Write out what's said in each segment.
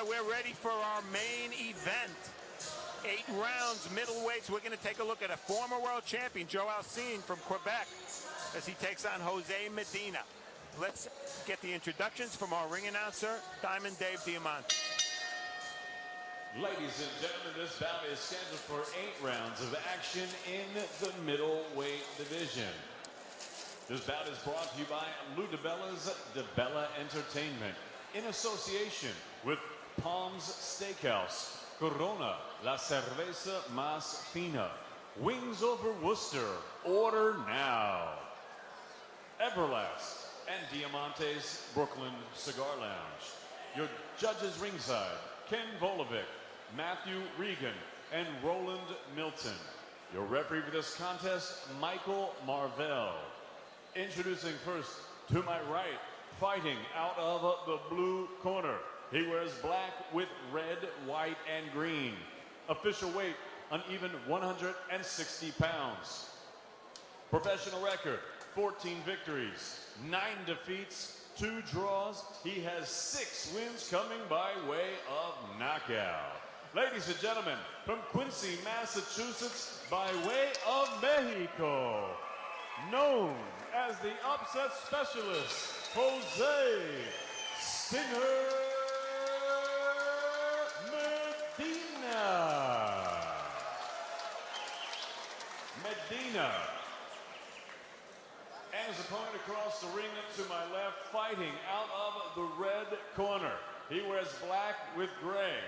right, we're ready for our main event. 8 rounds, middleweights. We're going to take a look at a former world champion, Joe Alcine from Quebec, as he takes on Alcine-Medina. Let's get the introductions from our ring announcer, Diamond Dave Diamante. Ladies and gentlemen, this bout is scheduled for 8 rounds of action in the middleweight division. This bout is brought to you by Lou DeBella's DeBella Entertainment in association with Palms Steakhouse, Corona, La Cerveza Más Fina, Wings Over Worcester, order now. Everlast and Diamante's Brooklyn Cigar Lounge. Your judges ringside, Ken Volovic, Matthew Regan, and Roland Milton. Your referee for this contest, Michael Marvell. Introducing first, to my right, fighting out of the blue corner. He wears black with red, white, and green. Official weight, an even 160 pounds. Professional record, 14 victories, 9 defeats, 2 draws. He has 6 wins coming by way of knockout. Ladies and gentlemen, from Quincy, Massachusetts, by way of Mexico, known as the upset specialist, Jose Stinger Medina. And his opponent across the ring to my left, fighting out of the red corner. He wears black with gray.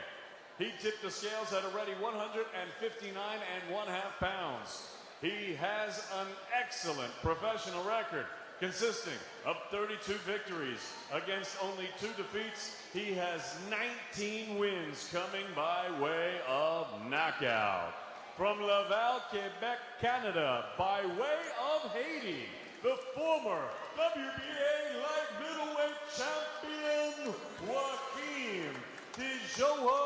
He tipped the scales at a ready 159.5 pounds. He has an excellent professional record consisting of 32 victories against only 2 defeats. He has 19 wins coming by way of knockout. From Laval, Quebec, Canada, by way of Haiti, the former WBA light middleweight champion, Joaquim Tijoa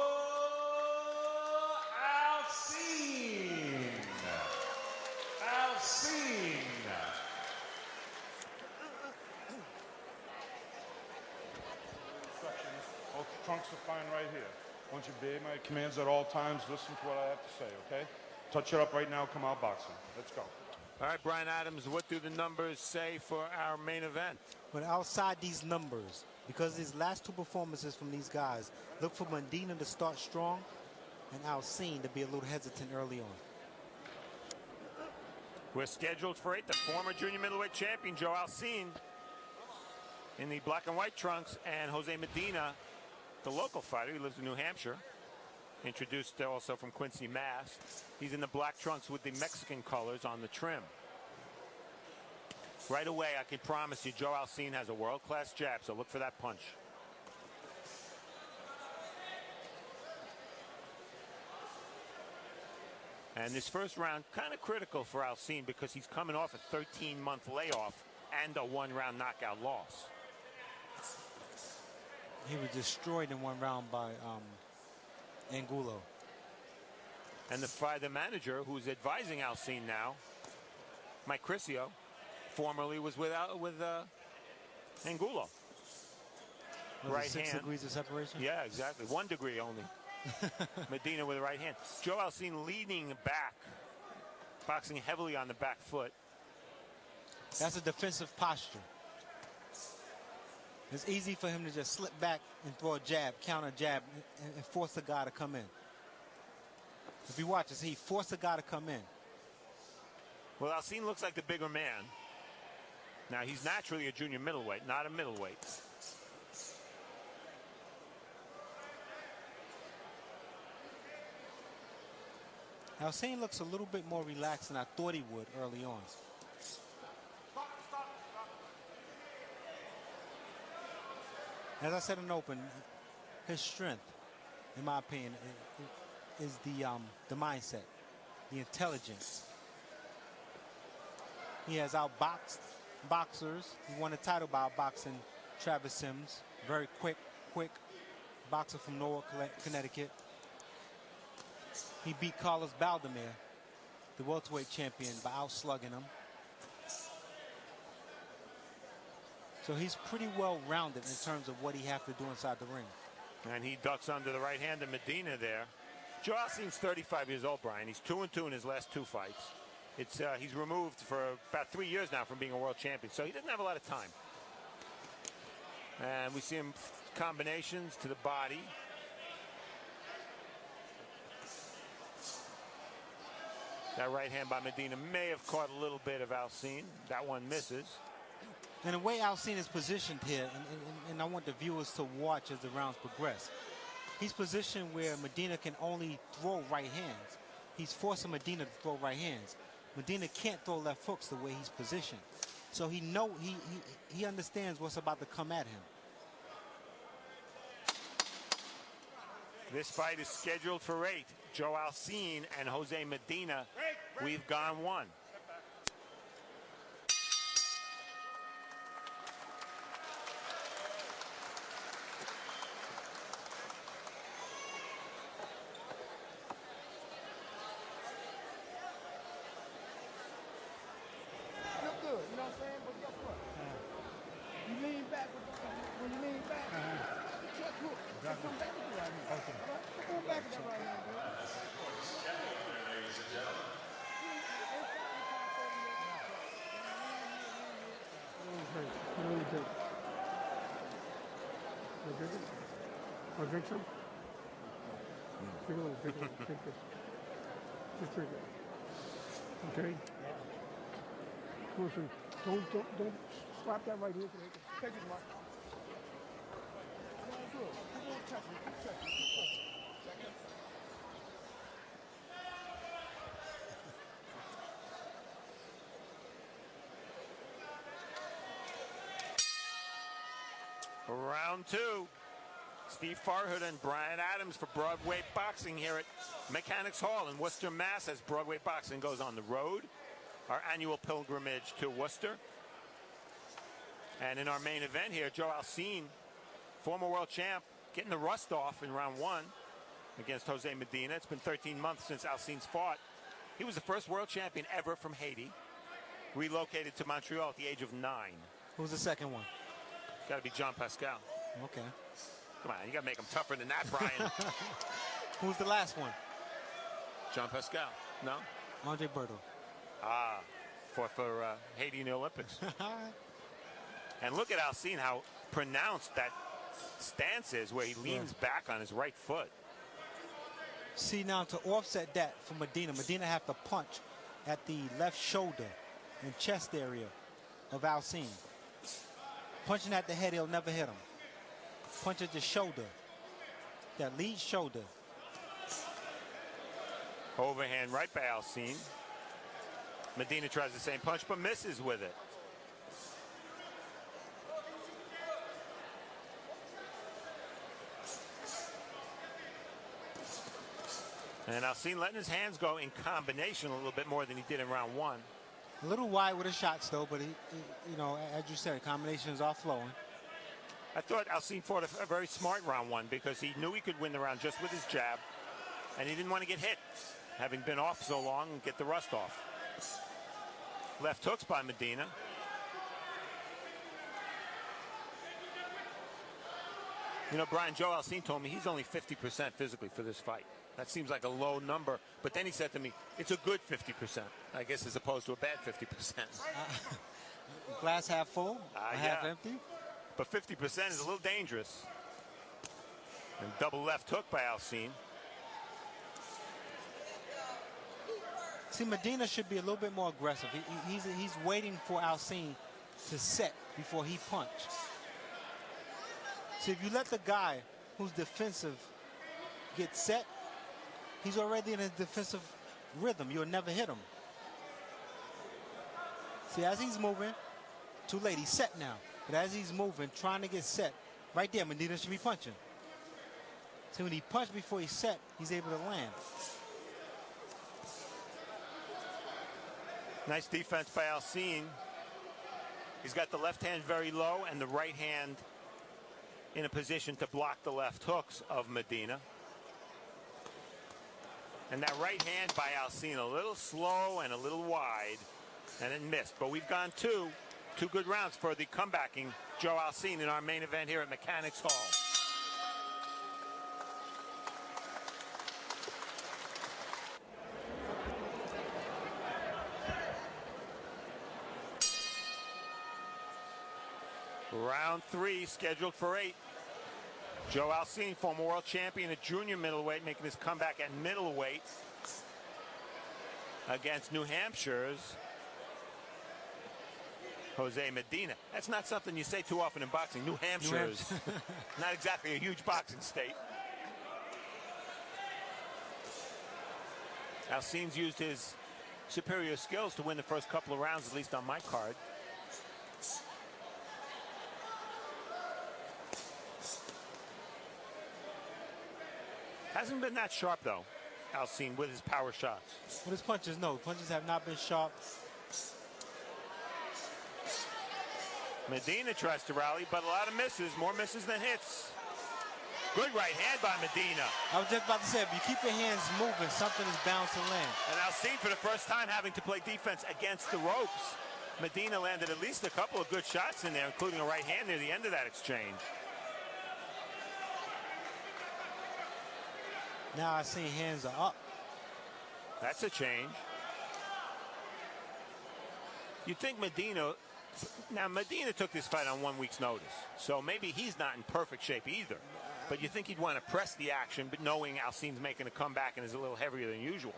Alcine. Instructions. Both trunks are fine right here. I want you to obey my commands at all times. Listen to what I have to say, okay? Touch it up right now. Come out boxing. Let's go. All right, Brian Adams, what do the numbers say for our main event? But outside these numbers, because these last 2 performances from these guys, look for Medina to start strong and Alcine to be a little hesitant early on. We're scheduled for 8. The former junior middleweight champion, Joe Alcine, in the black and white trunks, and Jose Medina, the local fighter. He lives in New Hampshire. Introduced also from Quincy, Mass. He's in the black trunks with the Mexican colors on the trim. Right away, I can promise you, Joe Alcine has a world-class jab, so look for that punch. And this first round, kind of critical for Alcine because he's coming off a 13-month layoff and a 1-round knockout loss. He was destroyed in 1 round by Angulo. And the manager who's advising Alcine now, Mike Criscio, formerly was with Angulo. Right 6 hand. degrees of separation? Yeah, exactly. 1 degree only. Medina with the right hand. Joe Alcine leaning back, boxing heavily on the back foot. That's a defensive posture. It's easy for him to just slip back and throw a jab, counter jab, and force the guy to come in. If you watch this, he forced the guy to come in. Well, Alcine looks like the bigger man. Now, he's naturally a junior middleweight, not a middleweight. Alcine looks a little bit more relaxed than I thought he would early on. As I said in open, his strength, in my opinion, is the mindset, the intelligence. He has outboxed boxers. He won a title by outboxing Travis Sims. Very quick boxer from Norwalk, Connecticut. He beat Carlos Baldomir, the welterweight champion, by outslugging him. So he's pretty well rounded in terms of what he has to do inside the ring. And he ducks under the right hand of Medina there. Joe Alcine's 35 years old, Brian. He's 2-2 in his last 2 fights. He's removed for about 3 years now from being a world champion, so he doesn't have a lot of time. And we see him combinations to the body. That right hand by Medina may have caught a little bit of Alcine. That one misses. And the way Alcine is positioned here, and I want the viewers to watch as the rounds progress, he's positioned where Medina can only throw right hands. He's forcing Medina to throw right hands. Medina can't throw left hooks the way he's positioned. So he understands what's about to come at him. This fight is scheduled for 8. Joe Alcine and Jose Medina. We've gone 1. Drink some? Drink a little, drink this. Just drink it. Okay? Listen, don't slap that right here. Take it, Mark. Round 2. Steve Farhood and Brian Adams for Broadway Boxing here at Mechanics Hall in Worcester, Mass. As Broadway Boxing goes on the road. Our annual pilgrimage to Worcester. And in our main event here, Joe Alcine, former world champ, getting the rust off in round 1 against Jose Medina. It's been 13 months since Alcine's fought. He was the first world champion ever from Haiti. Relocated to Montreal at the age of 9. Who's the second one? Got to be John Pascal. Okay. Come on, you got to make him tougher than that, Brian. Who's the last one? John Pascal. No? Andre Berto. Ah, for Haiti in the Olympics. And look at Alcine, how pronounced that stance is, where he leans back on his right foot. See, now to offset that for Medina, Medina have to punch at the left shoulder and chest area of Alcine. Punching at the head, he'll never hit him. Punch at the shoulder, that lead shoulder. Overhand right by Alcine. Medina tries the same punch, but misses with it. And Alcine letting his hands go in combination a little bit more than he did in round 1. A little wide with his shots, though, but he, you know, as you said, combinations are flowing. I thought Alcine fought a very smart round 1 because he knew he could win the round just with his jab, and he didn't want to get hit, having been off so long, and get the rust off. Left hooks by Medina. You know, Brian, Joe Alcine told me he's only 50% physically for this fight. That seems like a low number, but then he said to me, it's a good 50%, I guess, as opposed to a bad 50%. Glass half full, half empty. But 50% is a little dangerous. And double left hook by Alcine. See, Medina should be a little bit more aggressive. He's waiting for Alcine to set before he punches. See, if you let the guy who's defensive get set, he's already in a defensive rhythm. You'll never hit him. See, as he's moving, too late. He's set now. But as he's moving, trying to get set, right there, Medina should be punching. So when he punches before he's set, he's able to land. Nice defense by Alcine. He's got the left hand very low and the right hand in a position to block the left hooks of Medina. And that right hand by Alcine, a little slow and a little wide, and it missed. But we've gone two good rounds for the comebacking Joe Alcine in our main event here at Mechanics Hall. Round 3 scheduled for 8. Joe Alcine, former world champion at junior middleweight, making his comeback at middleweight against New Hampshire's Alcine-Medina. That's not something you say too often in boxing. New Hampshire is not exactly a huge boxing state. Alcine's used his superior skills to win the first couple of rounds, at least on my card. Hasn't been that sharp, though, Alcine, with his power shots. With his punches, no. Punches have not been sharp. Medina tries to rally, but a lot of misses. More misses than hits. Good right hand by Medina. I was just about to say, if you keep your hands moving, something is bound to land. And Alcine, for the first time, having to play defense against the ropes. Medina landed at least a couple of good shots in there, including a right hand near the end of that exchange. Now I see hands are up. That's a change. You'd think Medina... Now, Medina took this fight on 1 week's notice, so maybe he's not in perfect shape either. But you think he'd want to press the action, but knowing Alcine's making a comeback and is a little heavier than usual.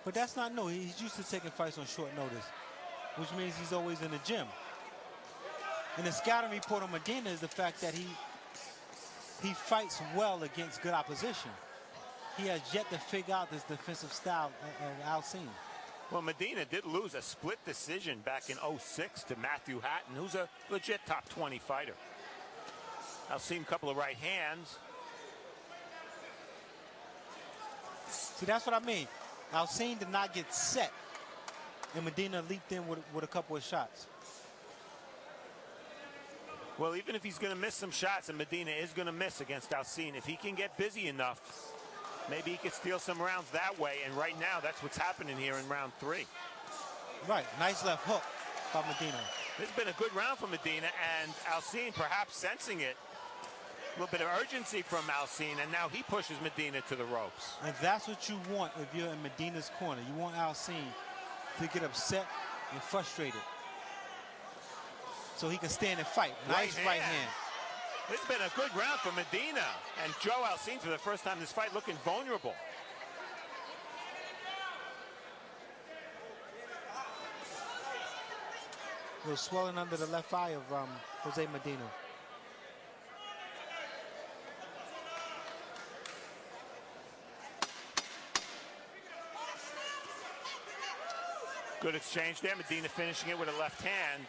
But that's not new. He's used to taking fights on short notice, which means he's always in the gym. And the scouting report on Medina is the fact that he fights well against good opposition. He has yet to figure out this defensive style of Alcine. Well, Medina did lose a split decision back in '06 to Matthew Hatton, who's a legit top 20 fighter. Alcine, a couple of right hands. See, that's what I mean. Alcine did not get set, and Medina leaped in with a couple of shots. Well, even if he's going to miss some shots, and Medina is going to miss against Alcine, if he can get busy enough, maybe he could steal some rounds that way. And right now, that's what's happening here in round 3. Right, nice left hook by Medina. This has been a good round for Medina, and Alcine perhaps sensing it. A little bit of urgency from Alcine, and now he pushes Medina to the ropes. And that's what you want if you're in Medina's corner. You want Alcine to get upset and frustrated, so he can stand and fight. Nice right hand. This has been a good round for Medina. And Joe Alcine, for the first time this fight, looking vulnerable. A little swelling under the left eye of Alcine-Medina. Good exchange there. Medina finishing it with a left hand.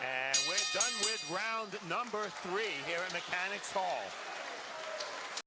And we're done with round number 3 here at Mechanics Hall.